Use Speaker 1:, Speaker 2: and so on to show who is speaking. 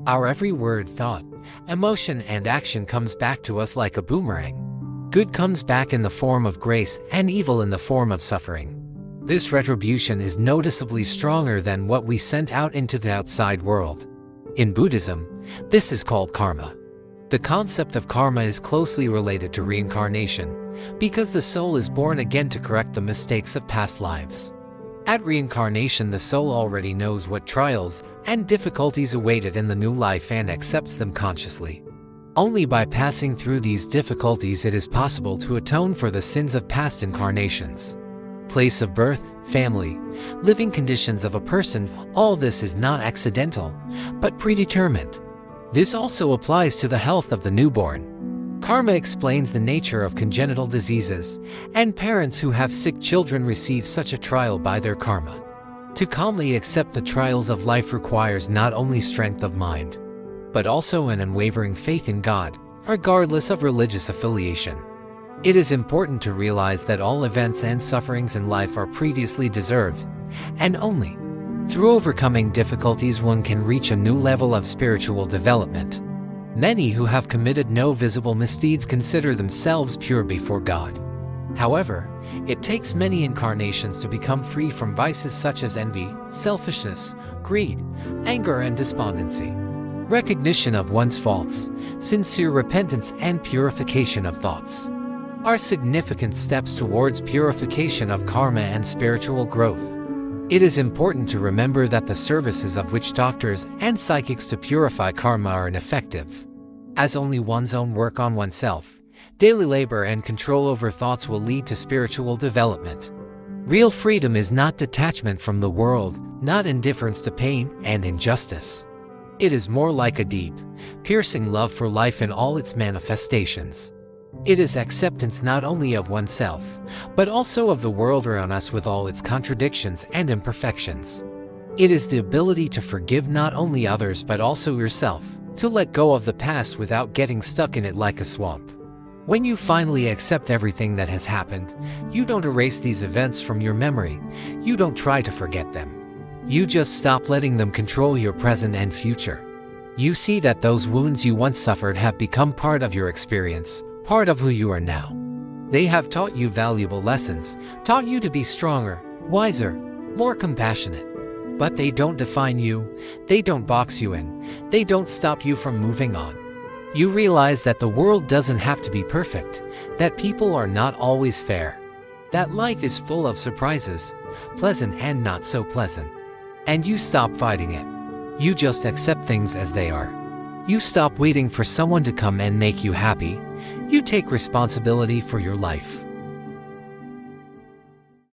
Speaker 1: Our every word, thought, emotion, and action comes back to us like a boomerang. Good comes back in the form of grace and evil in the form of suffering. This retribution is noticeably stronger than what we sent out into the outside world. In Buddhism, this is called karma. The concept of karma is closely related to reincarnation, because the soul is born again to correct the mistakes of past lives. At reincarnation, the soul already knows what trials and difficulties await it in the new life and accepts them consciously. Only by passing through these difficulties it is possible to atone for the sins of past incarnations. Place of birth, family, living conditions of a person, all this is not accidental, but predetermined. This also applies to the health of the newborn. Karma explains the nature of congenital diseases, and parents who have sick children receive such a trial by their karma. To calmly accept the trials of life requires not only strength of mind, but also an unwavering faith in God, regardless of religious affiliation. It is important to realize that all events and sufferings in life are previously deserved, and only through overcoming difficulties one can reach a new level of spiritual development. Many who have committed no visible misdeeds consider themselves pure before God. However, it takes many incarnations to become free from vices such as envy, selfishness, greed, anger, and despondency. Recognition of one's faults, sincere repentance, and purification of thoughts are significant steps towards purification of karma and spiritual growth. It is important to remember that the services of witch doctors and psychics to purify karma are ineffective, as only one's own work on oneself, daily labor, and control over thoughts will lead to spiritual development. Real freedom is not detachment from the world, not indifference to pain and injustice. It is more like a deep, piercing love for life in all its manifestations. It is acceptance not only of oneself, but also of the world around us with all its contradictions and imperfections. It is the ability to forgive not only others but also yourself, to let go of the past without getting stuck in it like a swamp. When you finally accept everything that has happened, you don't erase these events from your memory, you don't try to forget them. You just stop letting them control your present and future. You see that those wounds you once suffered have become part of your experience, part of who you are now. They have taught you valuable lessons, taught you to be stronger, wiser, more compassionate. But they don't define you, they don't box you in, they don't stop you from moving on. You realize that the world doesn't have to be perfect, that people are not always fair, that life is full of surprises, pleasant and not so pleasant. And you stop fighting it. You just accept things as they are. You stop waiting for someone to come and make you happy. You take responsibility for your life.